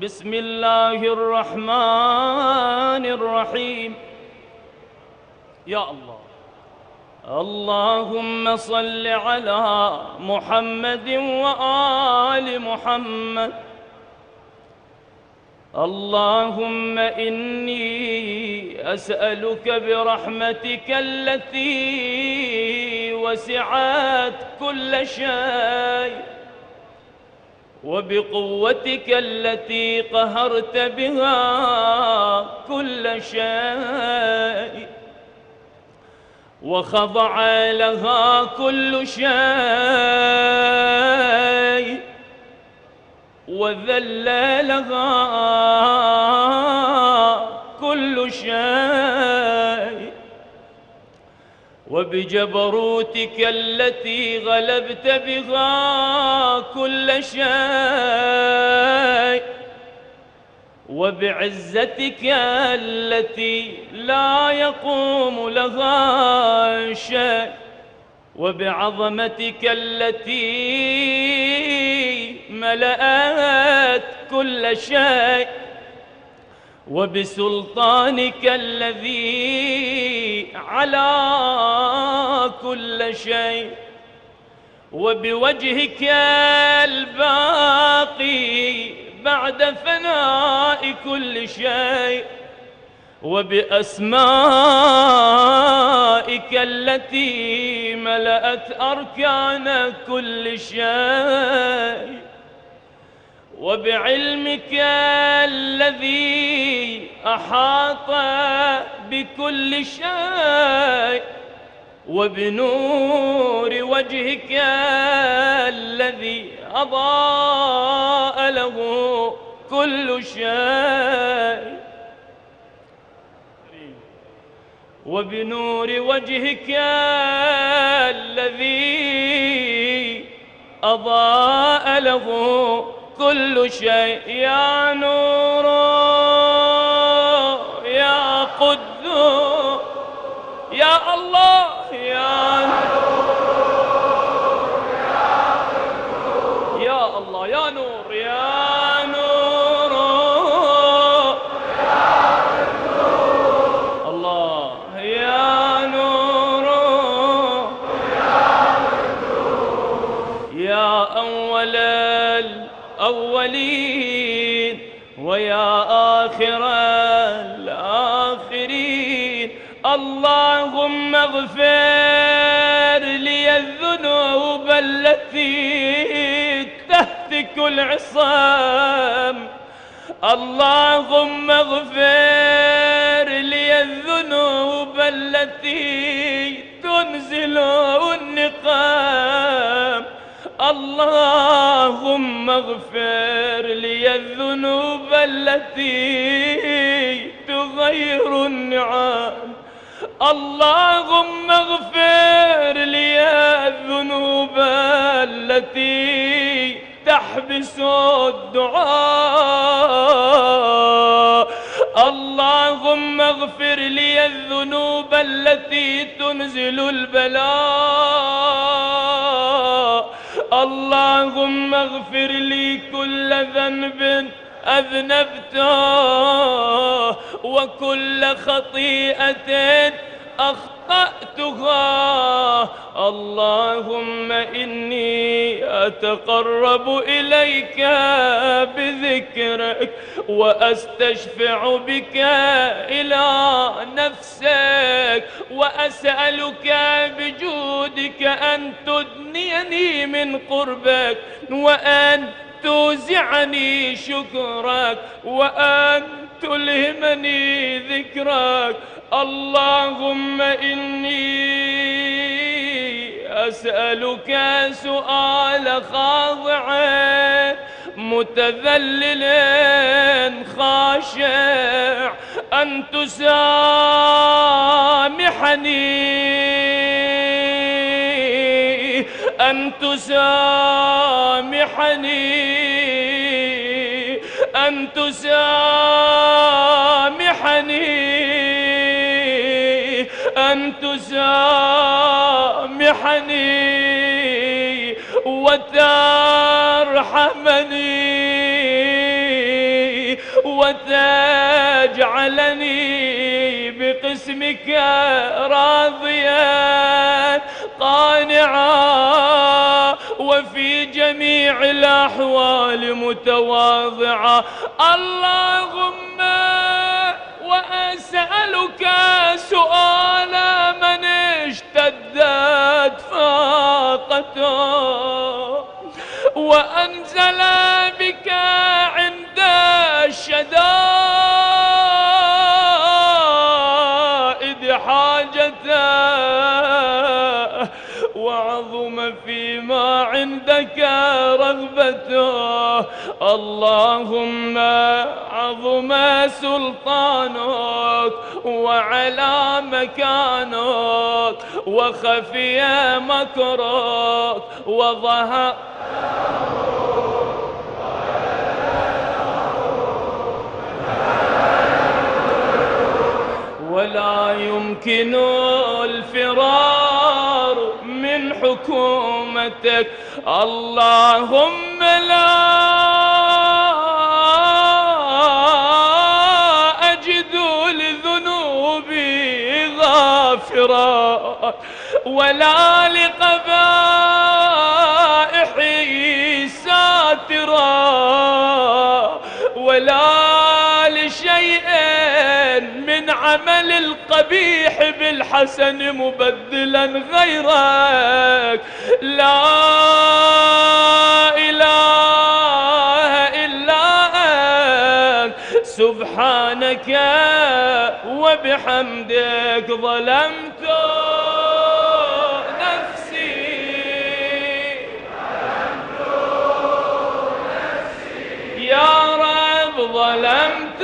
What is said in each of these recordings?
بسم الله الرحمن الرحيم. يا الله، اللهم صل على محمد وآل محمد. اللهم إني أسألك برحمتك التي وسعت كل شيء، وبقوتك التي قهرت بها كل شيء، وخضع لها كل شيء، وذل لها كل شيء، وبجبروتك التي غلبت بها كل شيء، وبعزتك التي لا يقوم لها شيء، وبعظمتك التي ملأت كل شيء، وبسلطانك الذي على كل شيء، وبوجهك الباقي بعد فناء كل شيء، وبأسمائك التي ملأت أركان كل شيء، وبعلمك الذي أحاط بكل شيء، وبنور وجهك الذي أضاء له كل شيء، وبنور وجهك الذي أضاء له كل شيء. يا نور يا قدوس يا الله، يا نور يا قدوس يا الله، يا نور يا نور يا قدوس الله، يا نور يا قدوس، يا أول الأولين ويا آخر الآخرين. اللهم اغفر لي الذنوب التي تهتك العصام. اللهم اغفر لي الذنوب التي تنزل النقام. اللهم اغفر لي الذنوب التي تغير النعم. اللهم اغفر لي الذنوب التي تحبس الدعاء. اللهم اغفر لي الذنوب التي تنزل البلاء. اللهم اغفر لي كل ذنب أذنبته وكل خطيئة أخطأتها. اللهم إني أتقرب إليك بذكرك وأستشفع بك إلى نفسك، وأسألك بجودك أن تدنيني من قربك، وأن توزعني شكرك، وأن تلهمني ذكرك. اللهم إني أسألك سؤال خاضع متذلل خاشع أن تسامحني، أن تسامحني، أن تسامحني، أن تسامحني وترحمني وتجعلني بقسمك راضيا قانعا وفي جميع الأحوال متواضعا. اللهم وأسألك سؤال من اشتدت فاقته وأنزل بك عند الشدائد حاجته وعظم فيما عندك رغبته. اللهم عظم سلطانك وعلى مكانك وخفي مكرك وظهر ولا يمكن الفرار من حكومتك. اللهم لا أجد لذنوبي غافرا ولا لقبائحي ساترا ولا لشيء من عمل القبيح بالحسن مبدلا غيرك. لا إله إلا أنت سبحانك وبحمدك ظلمت نفسي يا رب ظلمت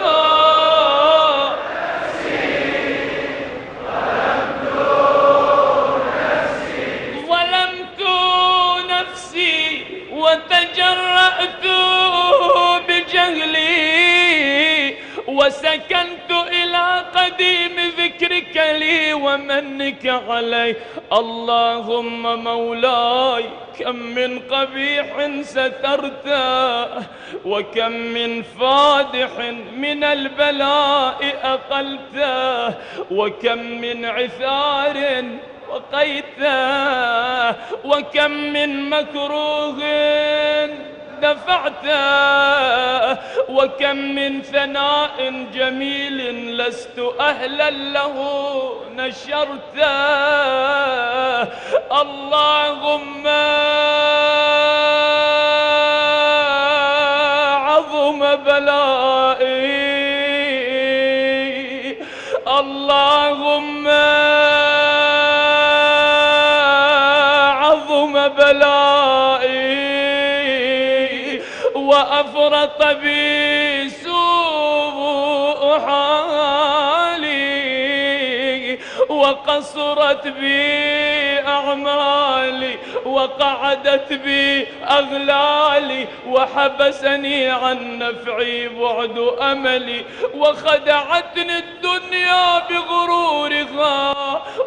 وتجرأت بجهلي وسكنت إلى قديم ذكرك لي ومنك علي. اللهم مولاي كم من قبيح سترته وكم من فادح من البلاء أقلته وكم من عثار وقيته وكم من مكروه دفعته وكم من ثناء جميل لست أهلا له نشرته. اللهم عظم بلائي اللهم بلائي وأفرط بي سوء حالي وقصرت بي أعمالي وقعدت بي أغلالي وحبسني عن نفعي بعد أملي وخدعتني الدنيا بغرورها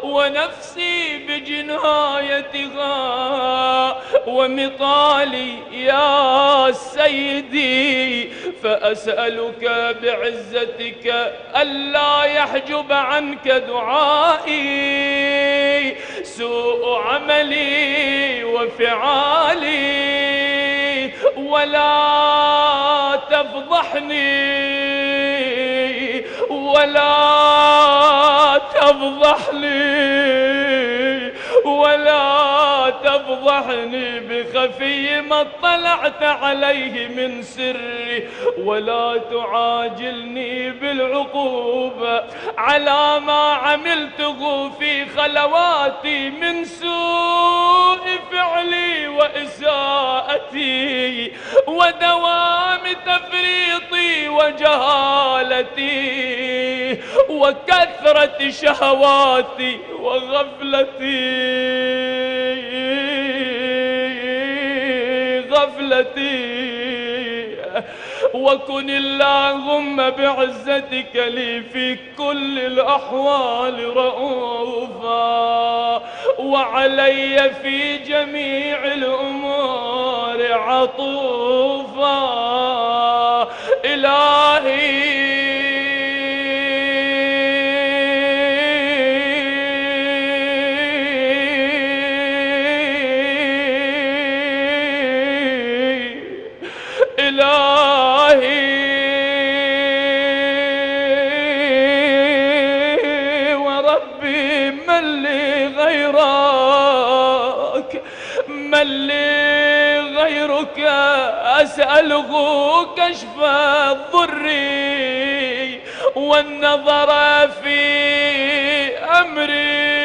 ونفسي بجنايتها ومطالي يا سيدي. فأسألك بعزتك ألا يحجب عنك دعائي سوء عملي وفعالي ولا تفضحني ولا تفضحني بخفي ما اطلعت عليه من سري ولا تعاجلني بالعقوبة على ما عملته في خلواتي من سوء فعلي وإساءتي ودوام تفريطي وجهالتي وكثرة شهواتي وغفلتي وكن اللهم بعزتك لي في كل الأحوال رؤوفا وعلي في جميع الأمور عطوفا. إلهي أسألك أسأله كشف الضر والنظر في أمري.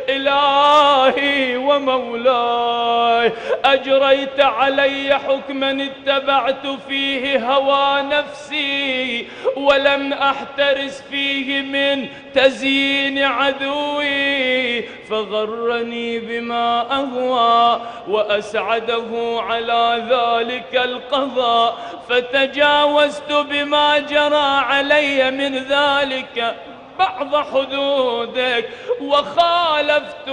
إلهي ومولاي أجريت علي حكما اتبعت فيه هوى نفسي ولم أحترس فيه من تزيين عدوي، فغرني بما أهوى وأسعده على ذلك القضاء، فتجاوزت بما جرى علي من ذلك بعض حدودك وخالفت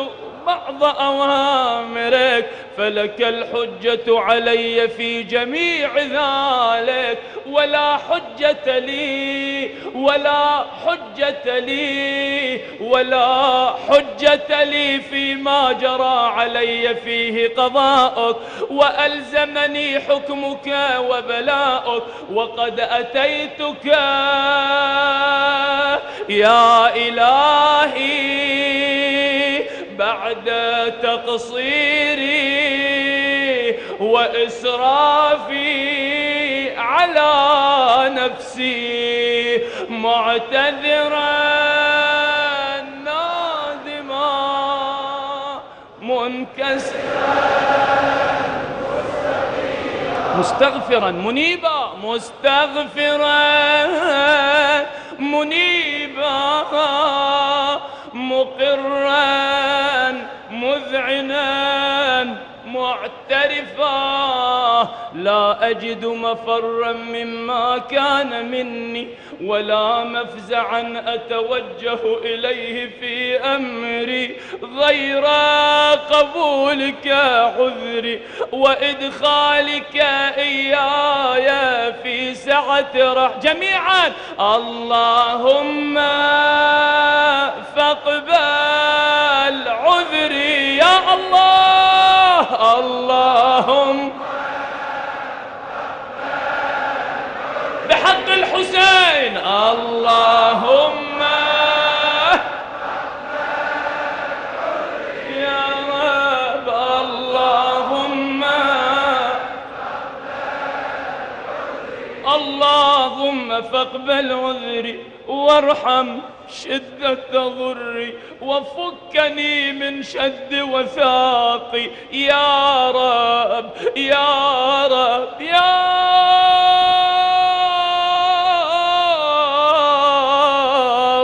بعض أوامرك، فلك الحجة علي في جميع ذلك، ولا حجة لي ولا حجة لي ولا حجة لي فيما جرى علي فيه قضاءك وألزمني حكمك وبلاؤك. وقد أتيتك يا إلهي بعد تقصيري وإسرافي على نفسي، معتذرا نادما منكسرا مستغفرا منيبا، مستغفرا منيبا، مقرا مذعنا معترفا، لا أجد مفرا مما كان مني ولا مفزعا أتوجه إليه في أمري غير قبولك عذري وإدخالك إياي في سعة جميعا. اللهم فاقبل عذري يا الله، اللهم بحق الحسين، اللهم يا رب، اللهم فاقبل عذري وارحم شدة ضري وفكني من شد وثاقي يا رب يا رب يا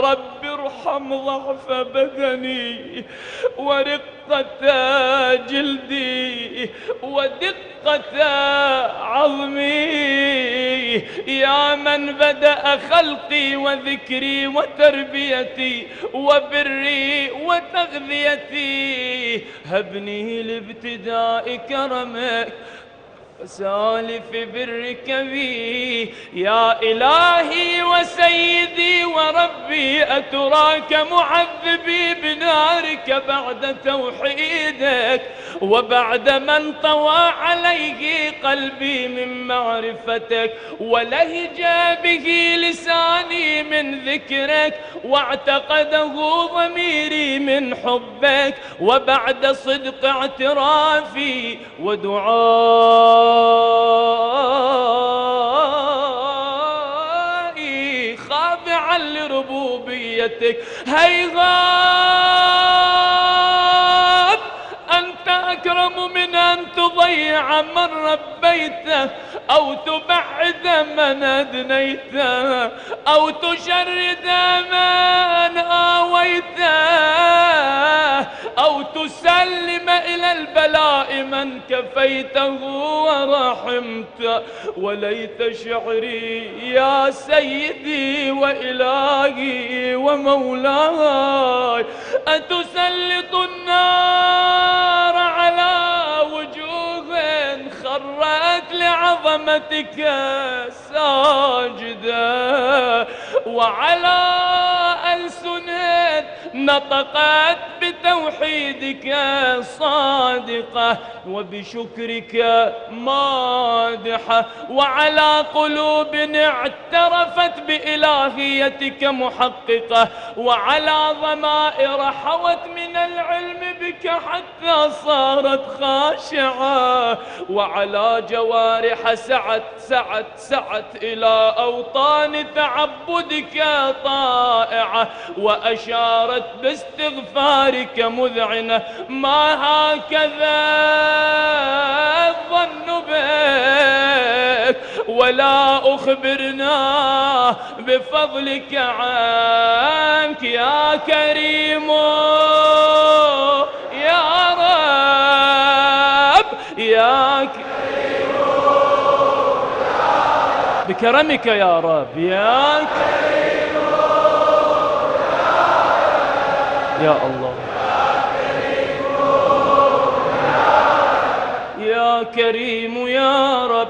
رب. ارحم ضعف بدني ورقة جلدي ودقة عظمي، يا من بدأ خلقي وذكري وتربيتي وبري وتغذيتي، هبني لابتداء كرمك وسالف برك بي. يا إلهي وسيدي وربي أتراك معذبي بنارك بعد توحيدك وبعد من طوى عليه قلبي من معرفتك ولهج به لساني من ذكرك واعتقده ضميري من حبك، وبعد صدق اعترافي ودعائي خاضعا لربوبيتك، هيهات أنت أكرم من أن تضيع من ربيته أو تبعد من أدنيته أو تشرد من آويته أو تسلم إلى البلاء من كفيته ورحمته. وليت شعري يا سيدي وإلهي ومولاي أتسلط النار على وجوه خرت لعظمتك ساجدة وعلى ألسن نطقت بتوحيدك صادقة وبشكرك مادحة، وعلى قلوب اعترفت بإلهيتك محققة، وعلى ضمائر حوت من العلم بك حتى صارت خاشعة، وعلى جوارح سعت إلى أوطان تعبدك طائعة، وأشارت باستغفارك مذعنة. ما هكذا الظن بك ولا أخبرنا بفضلك عنك يا كريم يا رب يا كريم بكرمك يا رب يا كريم يا الله يا كريم يا رب.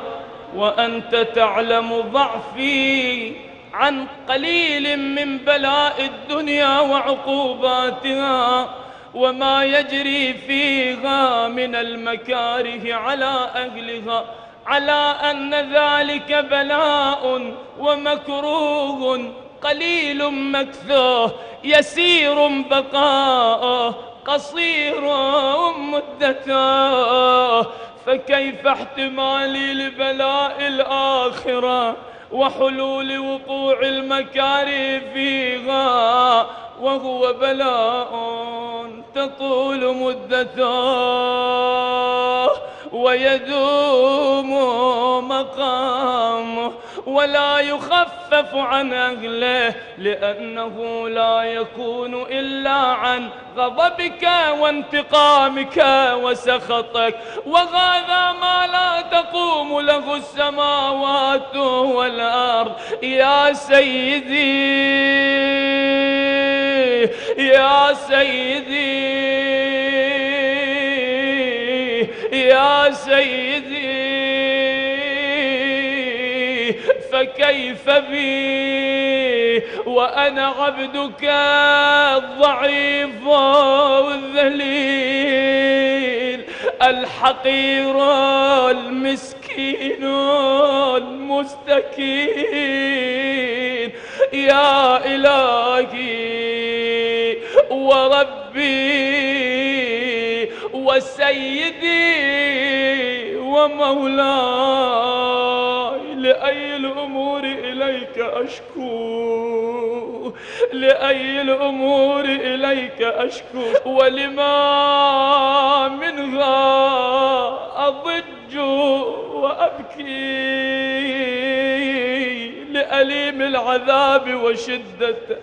وأنت تعلم ضعفي عن قليل من بلاء الدنيا وعقوباتها وما يجري فيها من المكاره على أهلها، على أن ذلك بلاء ومكروه قليل مكثوه، يسير بقاؤه، قصير مدته، فكيف احتمالي لبلاء الآخرة وحلول وقوع المكاره فيها وهو بلاء تطول مدته ويدوم مقامه ولا يخفف عن أهله، لأنه لا يكون إلا عن غضبك وانتقامك وسخطك، وهذا ما لا تقوم له السماوات والأرض. يا سيدي يا سيدي يا سيدي، فكيف بي وأنا عبدك الضعيف والذليل الحقير المسكين المستكين. يا إلهي وربي وسيدي ومولاي، لأي الأمور إليك أشكو، لأي الأمور إليك أشكو، ولما منها أضج وأبكي، لأليم العذاب وشدته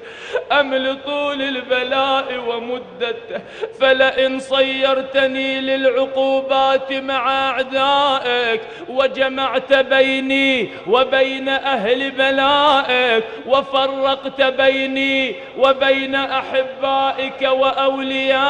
أم لطول البلاء ومدته. فلئن صيرتني للعقوبات مع أعدائك وجمعت بيني وبين أهل بلائك وفرقت بيني وبين أحبائك وأوليائك،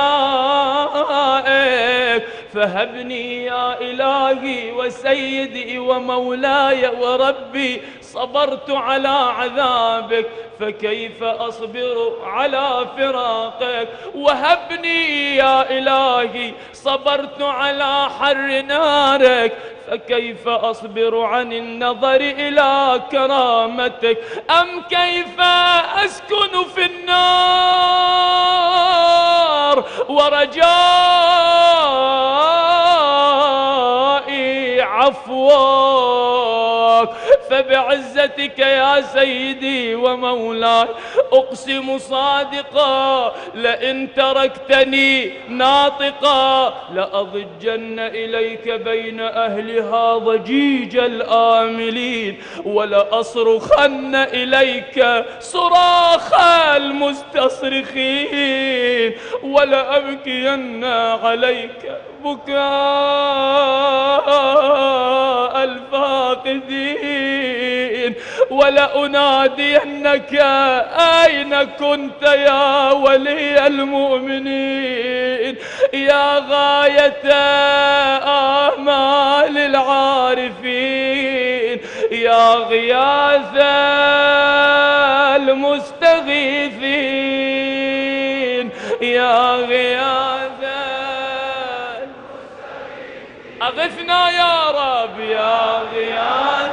فهبني يا إلهي وسيدي ومولاي وربي، صبرت على عذابك فكيف أصبر على فراقك، وهبني يا إلهي صبرت على حر نارك فكيف أصبر عن النظر إلى كرامتك، أم كيف أسكن في النار ورجائي عفوك. فبعزتك يا سيدي ومولاي أقسم صادقا لئن تركتني ناطقا لأضجن إليك بين أهلها ضجيج الآملين، ولأصرخن إليك صراخ المستصرخين، ولأبكين عليك بكاء الفاقدين، ولأنادينك أين كنت يا ولي المؤمنين، يا غاية آمال العارفين، يا غياث المستغيثين، يا يا غياث أغثنا يا رب يا غياث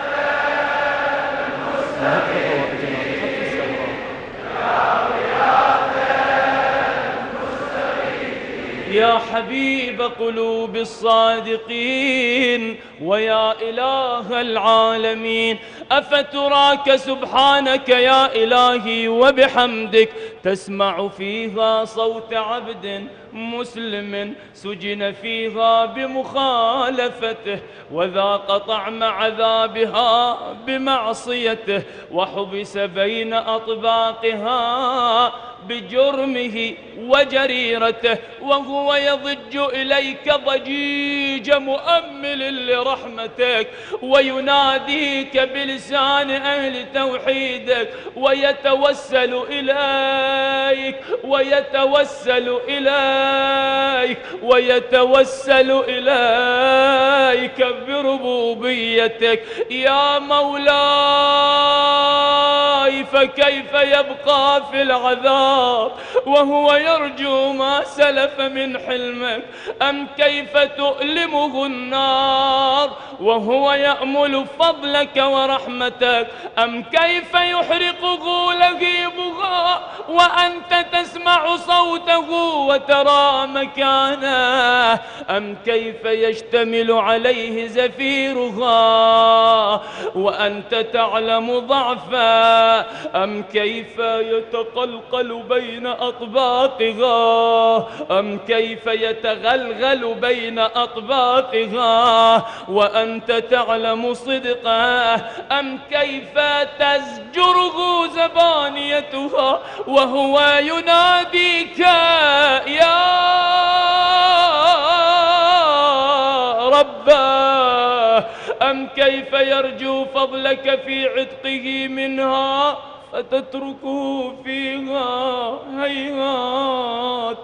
يا حبيب قلوب الصادقين ويا إله العالمين، أفتراك سبحانك يا إلهي وبحمدك تسمع فيها صوت عبد مسلم سجن فيها بمخالفته وذاق طعم عذابها بمعصيته وحبس بين أطباقها بجرمه وجريرته، وهو يضج إليك ضجيج مؤمل لرحمتك ويناديك بلسان أهل توحيدك ويتوسل إليك ويتوسل إليك ويتوسل إليك بربوبيتك يا مولاي. فكيف يبقى في العذاب وهو يرجو ما سلف من حلمك؟ أم كيف تؤلمه النار وهو يأمل فضلك ورحمتك؟ أم كيف يحرقه لهيبها وأنت تسمع صوته وترى مكانه؟ أم كيف يشتمل عليه زفيرها وأنت تعلم ضعفه؟ أم كيف يتقلقل بين أطباقها؟ أم كيف يتغلغل بين أطباقها وأنت تعلم صدقه؟ أم كيف تزجره زبانيتها وهو يناديك يا رباه؟ أم كيف يرجو فضلك في عتقه منها فتتركه فيها؟ هيهات،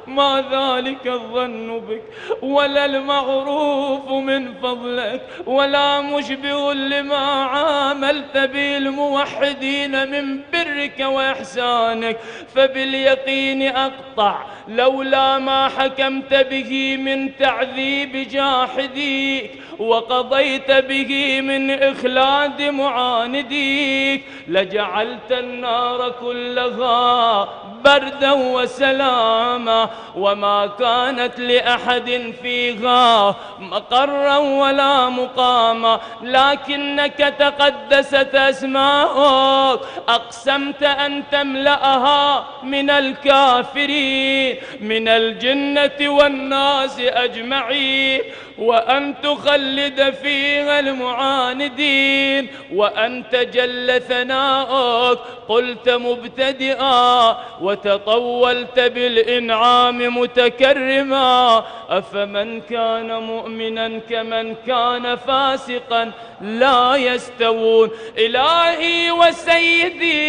ما ذلك الظن بك ولا المعروف من فضلك ولا مشبه لما عاملت به الموحدين من برك وإحسانك. فباليقين أقطع لولا ما حكمت به من تعذيب جاحديك وقضيت به من إخلاد معانديك لجعلت النار كلها بردا وسلاما وما كانت لأحد فيها مقرا ولا مقاما، لكنك تقدست أسماؤك أقسمت أن تملأها من الكافرين من الجنة والناس أجمعين وأن تخلد فيها المعاندين، وأنت جل ثناؤك قلت مبتدئا وتطولت بالإنعام متكرما. أفمن كان مؤمنا كمن كان فاسقا لا يستوون. إلهي وسيدي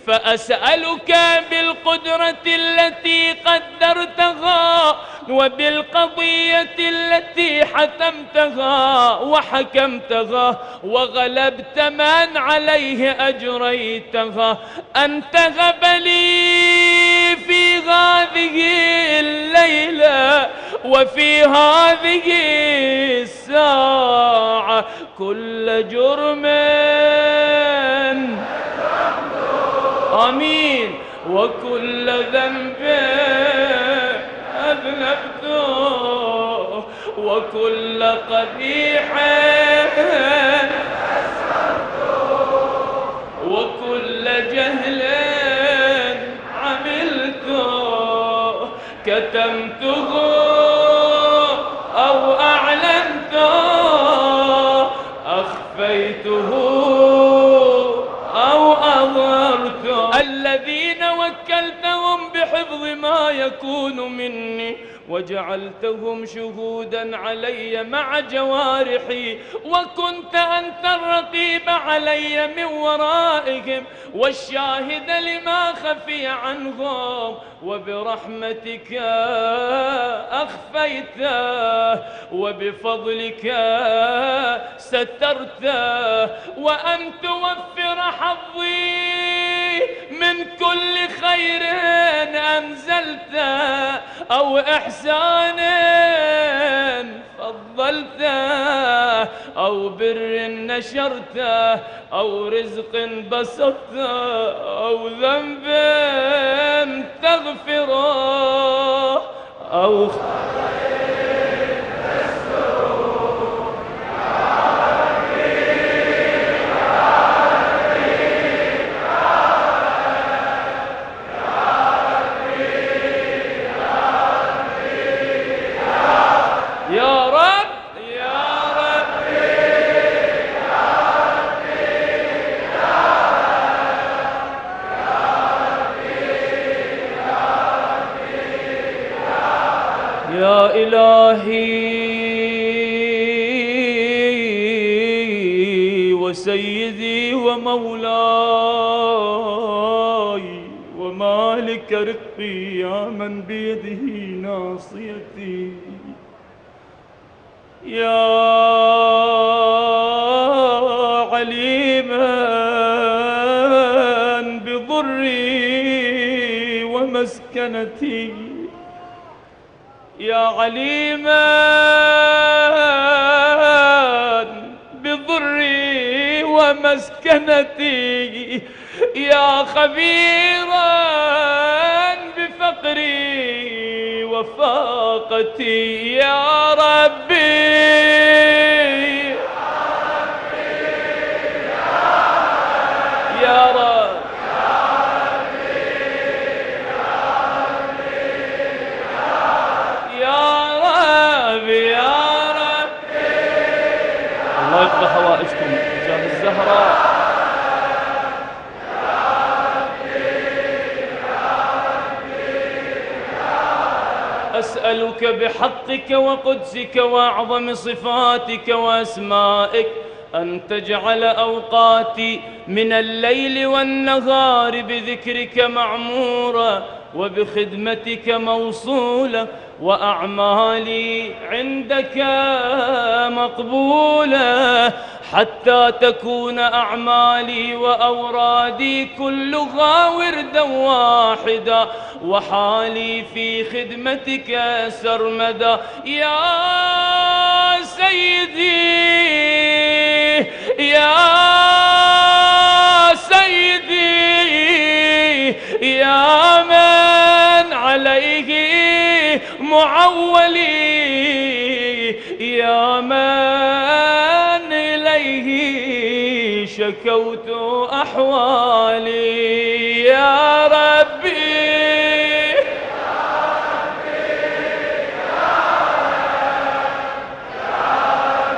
فأسألك بالقدرة التي قدرتها وبالقضية التي حتمتها وحكمتها وغلبت من عليه أجريتها أن تهب لي في هذه الليلة وفي هذه الساعة كل جرم آمين وكل ذنب أذنبته وكل قبيح وكل جهل عملته كتمته أو أعلنته أخفيته أو أظهرته. الذين وكلتهم بحفظ ما يكون مني وجعلتهم شهودا علي مع جوارحي وكنت أنت الرقيب علي من ورائهم والشاهد لما خفي عنهم وبرحمتك أخفيته وبفضلك سترته وأن توفر حظي من كل خير أنزلته أو إحسان فضلته أو بر نشرته أو رزق بسطته أو ذنب تغفره أو يا إلهي وسيدي ومولاي ومالك رقي يا من بيده ناصيتي يا عليما بضري ومسكنتي يا عليما بضري ومسكنتي يا خبيرا بفقري وفاقتي يا ربي يا رب الله يقضي حوائجكم جاه الزهراء. أسألك بحقك وقدسك وأعظم صفاتك وأسمائك أن تجعل أوقاتي من الليل والنهار بذكرك معمورة وبخدمتك موصولة وأعمالي عندك مقبولة حتى تكون أعمالي وأورادي كلها وردا واحدا وحالي في خدمتك سرمدا يا سيدي يا سيدي يا من عليه معولي يا من إليه شكوت أحوالي يا ربي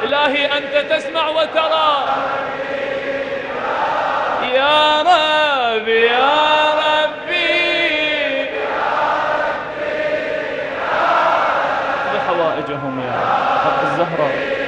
إلهي أنت تسمع وترى يا ربي يا حوائجهم يا حق الزهراء.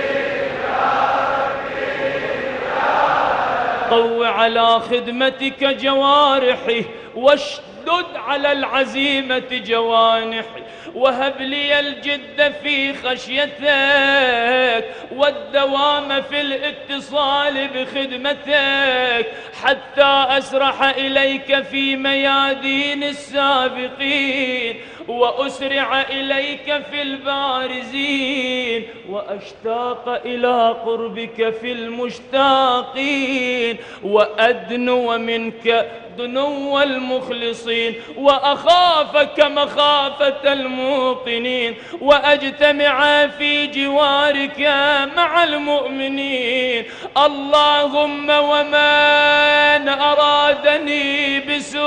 قو على خدمتك جوارحي واشدد على العزيمة جوانحي وهب لي الجد في خشيتك والدوام في الاتصال بخدمتك حتى أسرح إليك في ميادين السابقين وأسرع إليك في البارزين وأشتاق إلى قربك في المشتاقين وأدنو منك دنو المخلصين وأخافك مخافة الموقنين وأجتمع في جوارك مع المؤمنين. اللهم ومن أرادني بسوء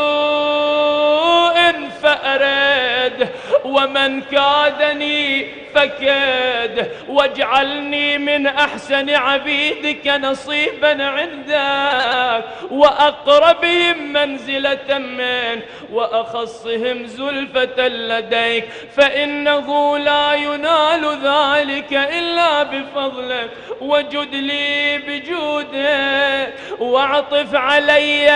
فأرد ومن كادني فكاد واجعلني من أحسن عبيدك نصيبا عندك وأقربهم منزلة منك وأخصهم زلفة لديك فإنه لا ينال ذلك إلا بفضلك وجد لي بجودك واعطف علي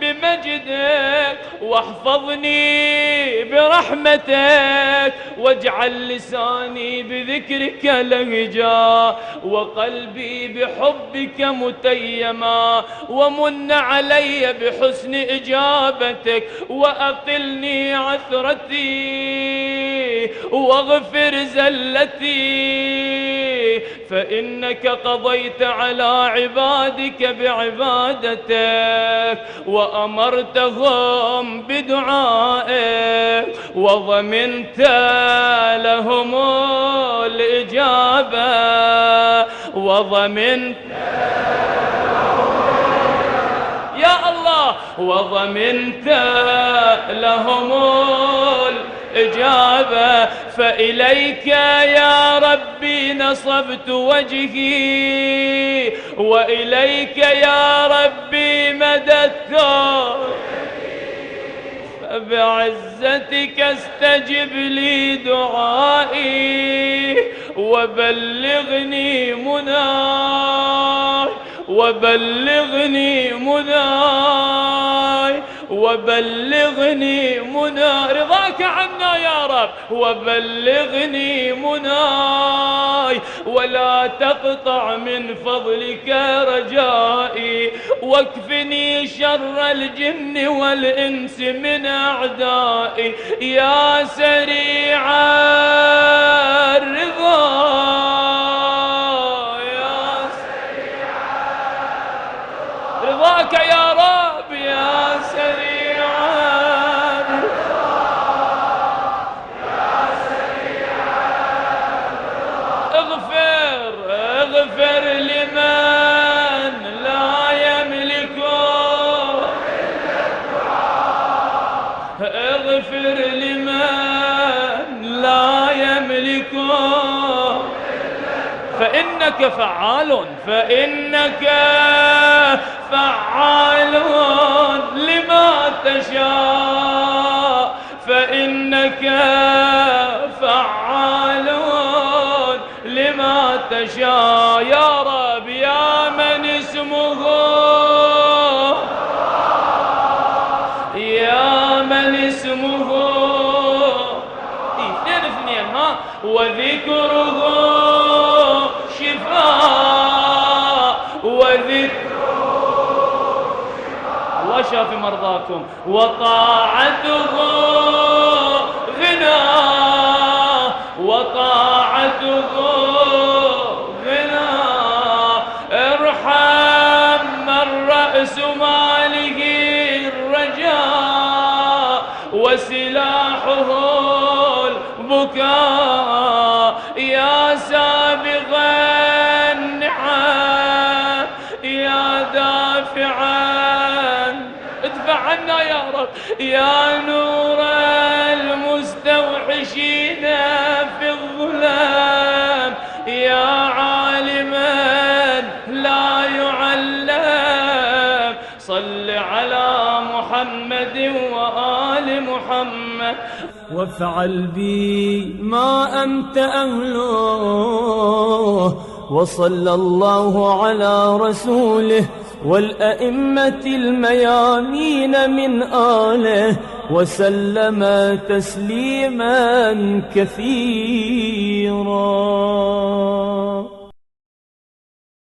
بمجدك واحفظني برحمتك، واجعل لساني بذكرك لهجا، وقلبي بحبك متيما، ومن علي بحسن إجابتك، وأقلني عثرتي واغفر زلتي، فإنك قضيت على عبادك بعبادتك، وأمرتهم بدعائك، وضمنت لهم الإجابة، وضمنت يا الله، وضمنت لهم الإجابة. فإليك يا ربي نصبت وجهي، وإليك يا ربي مددت، فبعزتك استجب لي دعائي، وبلغني مناي، وبلغني مناي، وبلغني مناي، رضاك عنا يا رب، وبلغني مناي، ولا تقطع من فضلك رجائي، واكفني شر الجن والإنس من أعدائي، يا سريع الرضا، يا سريع رضاك يا رب، يا سريع الرضا، يا سريع الرضا، اغفر لمن لا يملك إلا الدعاء، اغفر لمن لا يملك، فإنك فعال، فإنك فعال لما تشاء، فإنك فعال لما تشاء، يا رب يا من اسمه، يا من اسمه اثنين ها، وذكره شفاء، وذكره الله شافي مرضاكم، وطاعته غنى، وطاعته غنى، ارحم من رأس ماله الرجاء، وسلاحه البكاء، يا سابغ النعم، يا دافعا ادفع عنا يا رب، يا نور المستوحشين في الظلام، يا عالما لا يعلم، صل على محمد وآل محمد، وافعل بي ما أنت أهله، وصلى الله على رسوله والأئمة الميامين من آله، وسلم تسليما كثيرا.